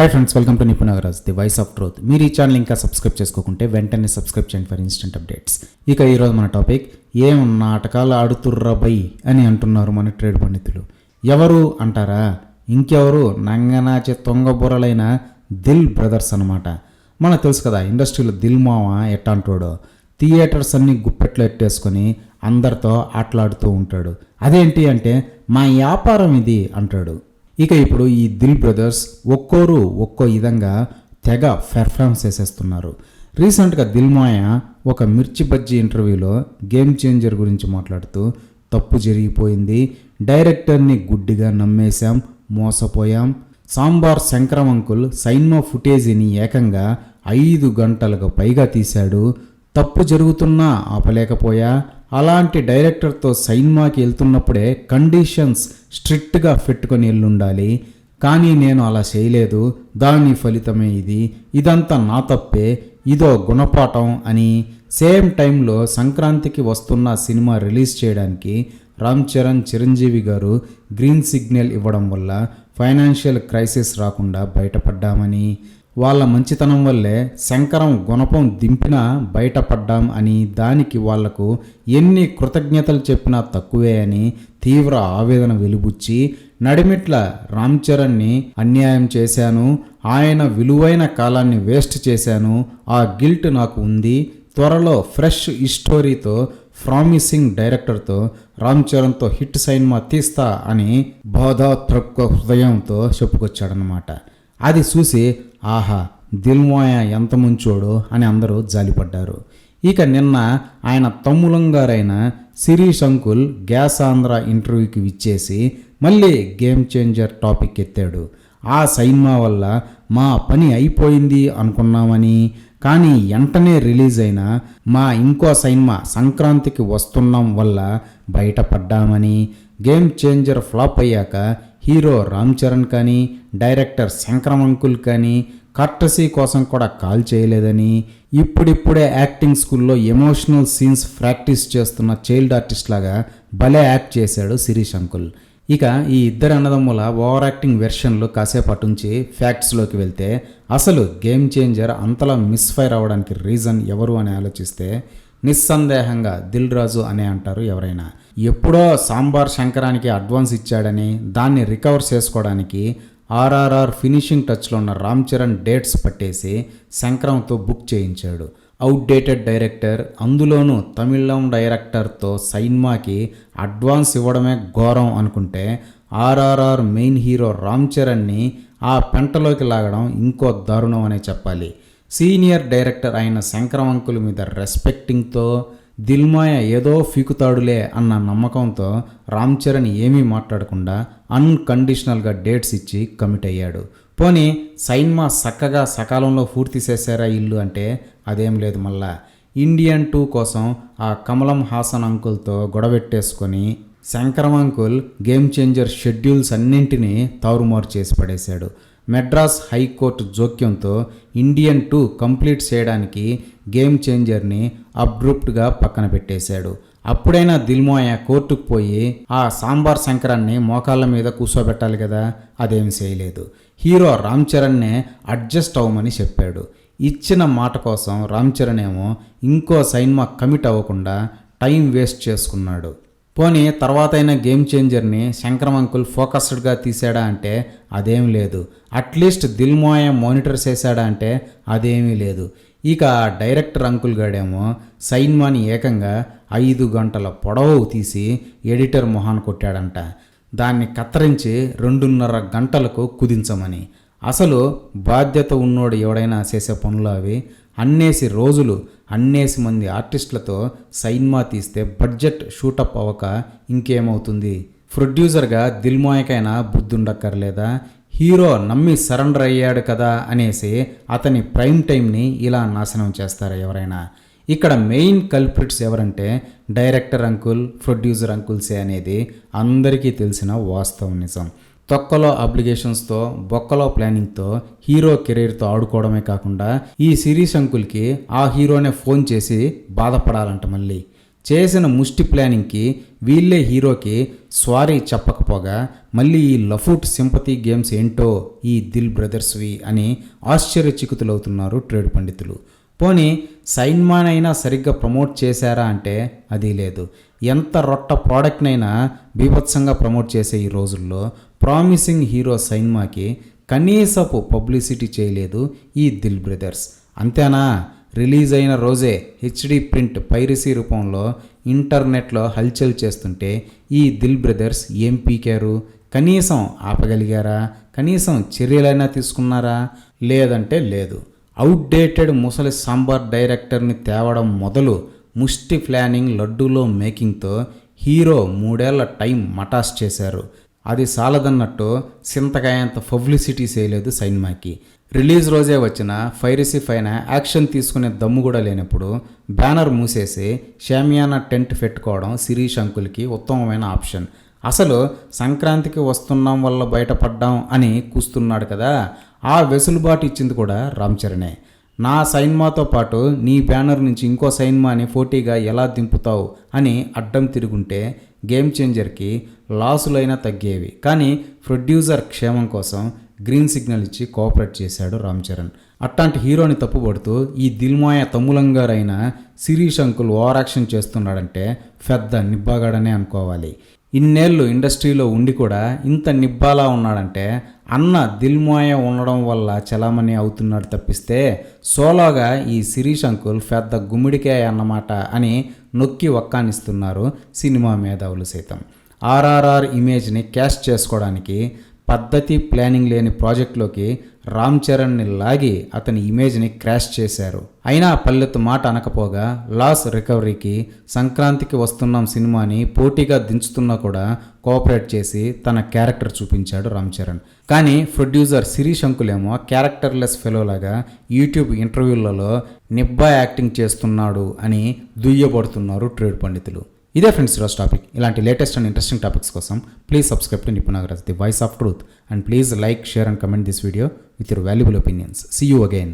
Hi friends, welcome to Nipun Nagaraj, the voice of truth. మీరు ఈ channel ఇంకా సబ్స్క్రైబ్ చేసుకోకుంటే వెంటనే సబ్స్క్రైబ్ చేయండి ఫర్ ఇన్స్టెంట్ అప్డేట్స్. ఇక ఈరోజు మన టాపిక్, ఏం నాటకాలు ఆడుతుర్రా బై అని అంటున్నారు మన ట్రేడ్ పండితులు. ఎవరు అంటారా? ఇంకెవరు, నంగనాచే తొంగబుర్రలైన దిల్ బ్రదర్స్ అనమాట. మనకు తెలుసు కదా, ఇండస్ట్రీలో దిల్ మావ ఎట్టాంటాడో. థియేటర్స్ అన్ని గుప్పెట్లో ఎట్టేసుకొని అందరితో ఆటలాడుతూ ఉంటాడు. అదేంటి అంటే, మా వ్యాపారం ఇది అంటాడు. ఇక ఇప్పుడు ఈ దిల్ బ్రదర్స్ ఒక్కోరు ఒక్కో విధంగా తెగ పెర్ఫార్మెన్స్ చేసేస్తున్నారు. రీసెంట్గా దిల్ మాయ ఒక మిర్చి బజ్జీ ఇంటర్వ్యూలో గేమ్ చేంజర్ గురించి మాట్లాడుతూ, తప్పు జరిగిపోయింది, డైరెక్టర్ని గుడ్డిగా నమ్మేశాం, మోసపోయాం, సాంబార్ శంకరం అంకుల్ సైన్మా ఫుటేజీని ఏకంగా 5 గంటలకు పైగా తీశాడు, తప్పు జరుగుతున్నా ఆపలేకపోయా, అలాంటి డైరెక్టర్తో సైన్మాకి వెళ్తున్నప్పుడే కండిషన్స్ స్ట్రిక్ట్గా పెట్టుకొని వెళ్ళుండాలి, కానీ నేను అలా చేయలేదు, దాని ఫలితమే ఇది, ఇదంతా నా తప్పే, ఇదో గుణపాఠం అని. సేమ్ టైంలో సంక్రాంతికి వస్తున్న సినిమా రిలీజ్ చేయడానికి రామ్ చరణ్, చిరంజీవి గారు గ్రీన్ సిగ్నల్ ఇవ్వడం వల్ల ఫైనాన్షియల్ క్రైసిస్ రాకుండా బయటపడ్డామని, వాళ్ళ మంచితనం వల్లే శంకరం గుణపం దింపినా బయటపడ్డాం అని, దానికి వాళ్లకు ఎన్ని కృతజ్ఞతలు చెప్పినా తక్కువే అని తీవ్ర ఆవేదన వెలుబుచ్చి, నడిమిట్ల రామ్ చరణ్ని అన్యాయం చేశాను, ఆయన విలువైన కాలాన్ని వేస్ట్ చేశాను, ఆ గిల్ట్ నాకు ఉంది, త్వరలో ఫ్రెష్ స్టోరీతో ప్రామిసింగ్ డైరెక్టర్తో రామ్ చరణ్తో హిట్ సినిమా తీస్తా అని బాధాతృప్త హృదయంతో చెప్పుకొచ్చాడనమాట. అది చూసి ఆహా, దిల్ మాయ ఎంత ముంచోడో అని అందరూ జాలిపడ్డారు. ఇక నిన్న ఆయన తమ్ములంగారైన శిరీష్ అంకుల్ గ్యాస్ ఆంధ్ర ఇంటర్వ్యూకి విచ్చేసి మళ్ళీ గేమ్ చేంజర్ టాపిక్ ఎత్తాడు. ఆ సినిమా వల్ల మా పని అయిపోయింది అనుకున్నామని, కానీ వెంటనే రిలీజ్ అయిన మా ఇంకో సినిమా సంక్రాంతికి వస్తున్నాం వల్ల బయటపడ్డామని, గేమ్ చేంజర్ ఫ్లాప్ అయ్యాక హీరో రామ్ చరణ్ కానీ డైరెక్టర్ శంకరం అంకుల్ కానీ కర్టసీ కోసం కూడా కాల్ చేయలేదని, ఇప్పుడిప్పుడే యాక్టింగ్ స్కూల్లో ఎమోషనల్ సీన్స్ ప్రాక్టీస్ చేస్తున్న చైల్డ్ ఆర్టిస్ట్ లాగా భలే యాక్ట్ చేశాడు శిరీష్ అంకుల్. ఇక ఈ ఇద్దరు అన్నదమ్ముల ఓవర్ యాక్టింగ్ వెర్షన్లు కాసేపు అటుంచి ఫ్యాక్ట్స్లోకి వెళ్తే, అసలు గేమ్ చేంజర్ అంతలా మిస్ఫైర్ అవ్వడానికి రీజన్ ఎవరు అని ఆలోచిస్తే నిస్సందేహంగా దిల్ రాజు అనే అంటారు ఎవరైనా. ఎప్పుడో సాంబార్ శంకరానికి అడ్వాన్స్ ఇచ్చాడని దాన్ని రికవర్ చేసుకోవడానికి ఆర్ఆర్ఆర్ ఫినిషింగ్ టచ్లో ఉన్న రామ్ చరణ్ డేట్స్ పట్టేసి శంకరంతో బుక్ చేయించాడు. అవుట్డేటెడ్ డైరెక్టర్, అందులోనూ తమిళం డైరెక్టర్తో సైన్మాకి అడ్వాన్స్ ఇవ్వడమే ఘోరం అనుకుంటే, ఆర్ఆర్ఆర్ మెయిన్ హీరో రామ్ చరణ్ని ఆ పెంటలోకి లాగడం ఇంకో దారుణం అనే చెప్పాలి. సీనియర్ డైరెక్టర్ అయిన శంకరం అంకుల్ మీద రెస్పెక్టింగ్తో, దిల్ మాయ ఏదో ఫీకుతాడులే అన్న నమ్మకంతో రామ్ చరణ్ ఏమీ మాట్లాడకుండా అన్కండిషనల్గా డేట్స్ ఇచ్చి కమిట్ అయ్యాడు. పోనీ సైన్మా చక్కగా సకాలంలో పూర్తి చేశారా ఇల్లు అంటే అదేం లేదు. మళ్ళా ఇండియన్ 2 కోసం ఆ కమలం హాసన్ అంకుల్తో గొడవెట్టేసుకొని శంకరం అంకుల్ గేమ్ చేంజర్ షెడ్యూల్స్ అన్నింటినీ తారుమారు చేసి పడేశాడు. మెడ్రాస్ హైకోర్టు జోక్యంతో ఇండియన్ 2 కంప్లీట్ చేయడానికి గేమ్ చేంజర్ని అబ్రప్ట్గా పక్కన పెట్టేశాడు. అప్పుడైనా దిల్ మాయ కోర్టుకు పోయి ఆ సాంబార్ శంకరాన్ని మోకాళ్ళ మీద కూర్చోబెట్టాలి కదా, అదేం చేయలేదు. హీరో రామ్ చరణ్నే అడ్జస్ట్ అవ్వమని చెప్పాడు. ఇచ్చిన మాట కోసం రామ్ చరణ్ ఏమో ఇంకో సినిమా కమిట్ అవ్వకుండా టైం వేస్ట్ చేసుకున్నాడు. పోనీ తర్వాతైనా గేమ్ చేంజర్ని శంకరం అంకుల్ ఫోకస్డ్గా తీసాడా అంటే అదేం లేదు. అట్లీస్ట్ దిల్ మాయ మానిటర్ చేశాడా అంటే అదేమీ లేదు. ఇక డైరెక్టర్ అంకుల్ గాడేమో సైన్మాని ఏకంగా 5 గంటల పొడవు తీసి ఎడిటర్ మొహాన్ కొట్టాడంట. దాన్ని కత్తిరించి 2.5 గంటలకు కుదించమని. అసలు బాధ్యత ఉన్నోడు ఎవడైనా చేసే పనులు అవి. అన్నేసి రోజులు, అన్నేసి మంది ఆర్టిస్టులతో సైన్మా తీస్తే బడ్జెట్ షూటప్ అవ్వక ఇంకేమవుతుంది? ప్రొడ్యూసర్గా దిల్ మాయకైనా బుద్ధుండక్కర్లేదా? హీరో నమ్మి సరెండర్ అయ్యాడు కదా అనేసి అతని ప్రైమ్ టైంని ఇలా నాశనం చేస్తారా ఎవరైనా? ఇక్కడ మెయిన్ కల్ప్రిట్స్ ఎవరంటే డైరెక్టర్ అంకుల్, ప్రొడ్యూసర్ అంకుల్సే అనేది అందరికీ తెలిసిన వాస్తవం నిజం. తొక్కలో అబ్లిగేషన్స్తో, బొక్కలో ప్లానింగ్తో హీరో కెరీర్తో ఆడుకోవడమే కాకుండా ఈ సిరీస్ అంకుల్కి ఆ హీరోనే ఫోన్ చేసి బాధపడాలంట. మళ్ళీ చేసిన ముష్టి ప్లానింగ్కి వీళ్ళే హీరోకి సారీ చెప్పకపోగా మళ్ళీ ఈ లఫూట్ సింపతి గేమ్స్ ఏంటో ఈ దిల్ బ్రదర్స్వి అని ఆశ్చర్యచకితులవుతున్నారు ట్రేడ్ పండితులు. పోనీ సైన్మాన్ అయినా సరిగ్గా ప్రమోట్ చేశారా అంటే అది లేదు. ఎంత రొట్ట ప్రోడక్ట్నైనా బీభత్సంగా ప్రమోట్ చేసే ఈ రోజుల్లో ప్రామిసింగ్ హీరో సైన్మాకి కనీసపు పబ్లిసిటీ చేయలేదు ఈ దిల్ బ్రదర్స్. అంతేనా, రిలీజ్ అయిన రోజే హెచ్డి ప్రింట్ పైరసీ రూపంలో ఇంటర్నెట్లో హల్చల్ చేస్తుంటే ఈ దిల్ బ్రదర్స్ ఏం పీకారు? కనీసం ఆపగలిగారా? కనీసం చర్యలైనా తీసుకున్నారా? లేదంటే లేదు. అవుట్డేటెడ్ ముసలి సాంబార్ డైరెక్టర్ని తేవడం మొదలు ముష్టి ప్లానింగ్ లడ్డూలో మేకింగ్తో హీరో 3 ఏళ్ల టైం మటాస్ చేశారు. అది సాలదన్నట్టు సింతకాయంత పబ్లిసిటీ చేయలేదు సైన్మాకి. రిలీజ్ రోజే వచ్చిన పైరసీ పైన యాక్షన్ తీసుకునే దమ్ము కూడా లేనప్పుడు బ్యానర్ మూసేసి షామియానా టెంట్ పెట్టుకోవడం శిరీష్ అంకుల్కి ఉత్తమమైన ఆప్షన్. అసలు సంక్రాంతికి వస్తున్నాం వల్ల బయటపడ్డాం అని కూస్తున్నాడు కదా, ఆ వెసులుబాటు ఇచ్చింది కూడా రామ్ చరణే. నా సైన్మాతో పాటు నీ బ్యానర్ నుంచి ఇంకో సైన్మాని పోటీగా ఎలా దింపుతావు అని అడ్డం తిరుగుంటే గేమ్ చేంజర్కి లాసులైనా తగ్గేవి. కానీ ప్రొడ్యూసర్ క్షేమం కోసం గ్రీన్ సిగ్నల్ ఇచ్చి కోఆపరేట్ చేశాడు రామ్ చరణ్. అట్లాంటి హీరోని తప్పుపడుతూ ఈ దిల్మాయ తమ్ములంగారైన శిరీష్ అంకుల్ ఓవర్ యాక్షన్ చేస్తున్నాడంటే పెద్ద నిబ్బాగాడనే అనుకోవాలి. ఇన్నేళ్ళు ఇండస్ట్రీలో ఉండి కూడా ఇంత నిబ్బాలా ఉన్నాడంటే అన్న దిల్మాయ ఉండడం వల్ల చలామణి అవుతున్నాడు తప్పిస్తే సోలోగా ఈ శిరీష్ అంకుల్ పెద్ద గుమ్మిడికాయ అన్నమాట అని నొక్కి వక్కానిస్తున్నారు సినిమా మేధావులు సైతం. ఆర్ఆర్ఆర్ ఇమేజ్ని క్యాష్ చేసుకోవడానికి పద్ధతి ప్లానింగ్ లేని ప్రాజెక్టులోకి రామ్ చరణ్ని లాగి అతని ఇమేజ్ని క్రాష్ చేశారు. అయినా పల్లెత్తు మాట అనకపోగా లాస్ రికవరీకి సంక్రాంతికి వస్తున్నాం సినిమాని పోటీగా దించుతున్నా కూడా కోఆపరేట్ చేసి తన క్యారెక్టర్ చూపించాడు రామ్ చరణ్. కానీ ప్రొడ్యూసర్ శిరీష్ అంకులేమో క్యారెక్టర్లెస్ ఫెలోలాగా యూట్యూబ్ ఇంటర్వ్యూలలో నిబ్బా యాక్టింగ్ చేస్తున్నాడు అని దుయ్యబడుతున్నారు ట్రేడ్ పండితులు. ఇదే ఫ్రెండ్స్ ఈరోజు టాపిక్. ఇలాంటి లేటెస్ట్ అండ్ ఇంట్రెస్టింగ్ టాపిక్స్ కోసం please subscribe to Nipun Nagaraj, the voice of truth, and please like, share and comment this video with your valuable opinions. See you again.